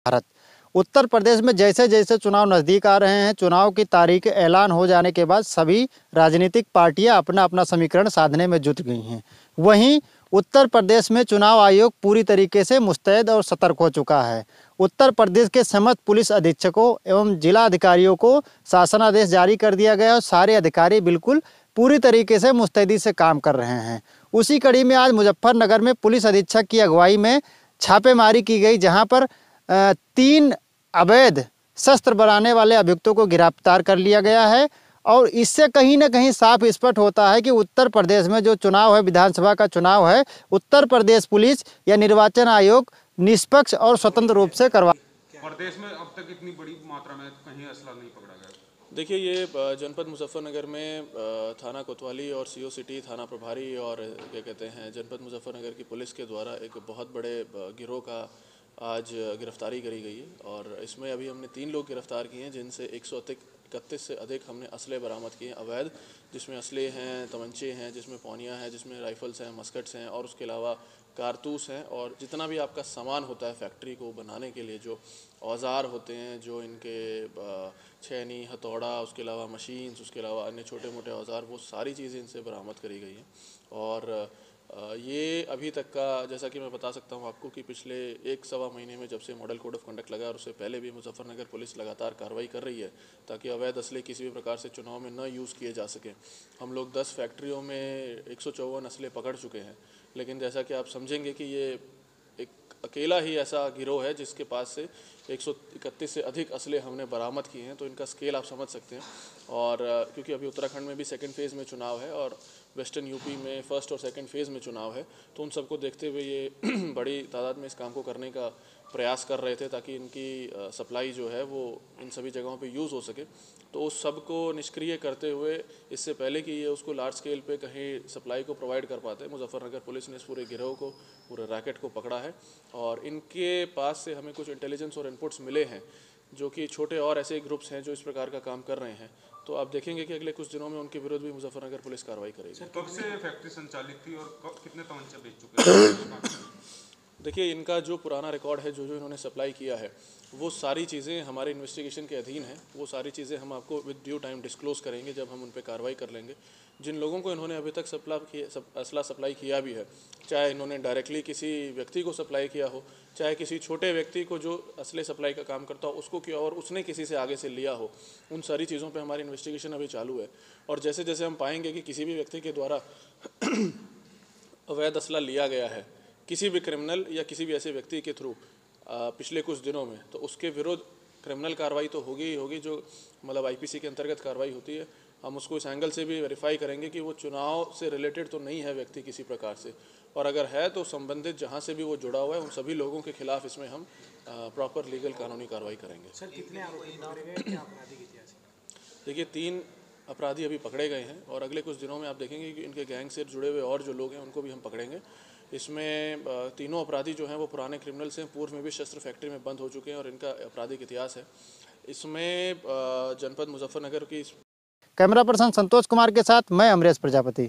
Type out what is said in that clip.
भारत। उत्तर प्रदेश में जैसे जैसे चुनाव नज़दीक आ रहे हैं, चुनाव की तारीख ऐलान हो जाने के बाद सभी राजनीतिक पार्टियां अपना अपना समीकरण साधने में जुट गई हैं। वहीं उत्तर प्रदेश में चुनाव आयोग पूरी तरीके से मुस्तैद और सतर्क हो चुका है। उत्तर प्रदेश के समस्त पुलिस अधीक्षकों एवं जिला अधिकारियों को शासनादेश जारी कर दिया गया और सारे अधिकारी बिल्कुल पूरी तरीके से मुस्तैदी से काम कर रहे हैं। उसी कड़ी में आज मुजफ्फरनगर में पुलिस अधीक्षक की अगुवाई में छापेमारी की गई, जहां पर 3 अवैध शस्त्र बनाने वाले अभियुक्तों को गिरफ्तार कर लिया गया है। और इससे कहीं ना कहीं साफ स्पष्ट होता है कि उत्तर प्रदेश में जो चुनाव है, विधानसभा का चुनाव है, उत्तर प्रदेश पुलिस या निर्वाचन आयोग निष्पक्ष और स्वतंत्र रूप से करवा। प्रदेश में अब तक इतनी बड़ी मात्रा में कहीं असला नहीं पकड़ा गया। देखिए, ये जनपद मुजफ्फरनगर में थाना कोतवाली और सीओ सिटी थाना प्रभारी और क्या कहते हैं जनपद मुजफ्फरनगर की पुलिस के द्वारा एक बहुत बड़े गिरोह का आज गिरफ्तारी करी गई है। और इसमें अभी हमने 3 लोग गिरफ्तार किए हैं, जिनसे 131 से अधिक हमने असले बरामद किए हैं अवैध, जिसमें असले हैं, तमंचे हैं, जिसमें पौनियाँ हैं, जिसमें राइफल्स हैं, मस्कट्स हैं और उसके अलावा कारतूस हैं। और जितना भी आपका सामान होता है फैक्ट्री को बनाने के लिए, जो औज़ार होते हैं, जो इनके छेनी, हथौड़ा, उसके अलावा मशीन्स, उसके अलावा अन्य छोटे मोटे औज़ार, वो सारी चीज़ें इनसे बरामद करी गई हैं। और ये अभी तक का, जैसा कि मैं बता सकता हूँ आपको, कि पिछले 1-1.25 महीने में जब से मॉडल कोड ऑफ कंडक्ट लगा और उससे पहले भी मुजफ्फरनगर पुलिस लगातार कार्रवाई कर रही है ताकि अवैध असले किसी भी प्रकार से चुनाव में न यूज़ किए जा सकें। हम लोग 10 फैक्ट्रियों में 154 असले पकड़ चुके हैं। लेकिन जैसा कि आप समझेंगे कि ये एक अकेला ही ऐसा गिरोह है जिसके पास से 131 से अधिक असले हमने बरामद किए हैं, तो इनका स्केल आप समझ सकते हैं। और क्योंकि अभी उत्तराखंड में भी 2nd फेज़ में चुनाव है और वेस्टर्न यूपी में 1st और 2nd फेज़ में चुनाव है, तो उन सबको देखते हुए ये बड़ी तादाद में इस काम को करने का प्रयास कर रहे थे ताकि इनकी सप्लाई जो है वो इन सभी जगहों पे यूज़ हो सके। तो उस सब को निष्क्रिय करते हुए, इससे पहले कि ये उसको लार्ज स्केल पे कहीं सप्लाई को प्रोवाइड कर पाते, मुजफ्फरनगर पुलिस ने इस पूरे गिरोह को, पूरे रैकेट को पकड़ा है। और इनके पास से हमें कुछ इंटेलिजेंस और इनपुट्स मिले हैं, जो कि छोटे और ऐसे ग्रुप्स हैं जो इस प्रकार का काम कर रहे हैं। तो आप देखेंगे कि अगले कुछ दिनों में उनके विरुद्ध भी मुजफ्फरनगर पुलिस कार्रवाई करेगी। कब से फैक्ट्री संचालित थी और कितने तमंचे बेच चुके हैं? देखिए, इनका जो पुराना रिकॉर्ड है, जो जो इन्होंने सप्लाई किया है, वो सारी चीज़ें हमारे इन्वेस्टिगेशन के अधीन हैं। वो सारी चीज़ें हम आपको विद ड्यू टाइम डिस्क्लोज़ करेंगे जब हम उन पर कार्रवाई कर लेंगे। जिन लोगों को इन्होंने अभी तक असला सप्लाई किया भी है, चाहे इन्होंने डायरेक्टली किसी व्यक्ति को सप्लाई किया हो, चाहे किसी छोटे व्यक्ति को जो असले सप्लाई का काम करता हो उसको किया और उसने किसी से आगे से लिया हो, उन सारी चीज़ों पे हमारी इन्वेस्टिगेशन अभी चालू है। और जैसे जैसे हम पाएंगे कि किसी भी व्यक्ति के द्वारा अवैध असला लिया गया है किसी भी क्रिमिनल या किसी भी ऐसे व्यक्ति के थ्रू पिछले कुछ दिनों में, तो उसके विरुद्ध क्रिमिनल कार्रवाई तो होगी ही होगी, जो मतलब आईपीसी के अंतर्गत कार्रवाई होती है। हम उसको इस एंगल से भी वेरीफाई करेंगे कि वो चुनाव से रिलेटेड तो नहीं है व्यक्ति किसी प्रकार से, और अगर है तो संबंधित जहाँ से भी वो जुड़ा हुआ है उन सभी लोगों के खिलाफ इसमें हम प्रॉपर लीगल कानूनी कार्रवाई करेंगे। सर, कितने आरोपी पकड़े गए, क्या आपराधिक इतिहास है? देखिए, 3 अपराधी अभी पकड़े गए हैं और अगले कुछ दिनों में आप देखेंगे कि इनके गैंग से जुड़े हुए और जो लोग हैं उनको भी हम पकड़ेंगे। इसमें तीनों अपराधी जो हैं वो पुराने क्रिमिनल्स हैं, पूर्व में भी शस्त्र फैक्ट्री में बंद हो चुके हैं और इनका आपराधिक इतिहास है। इसमें जनपद मुजफ्फरनगर की। कैमरा पर्सन संतोष कुमार के साथ मैं अमरेश प्रजापति।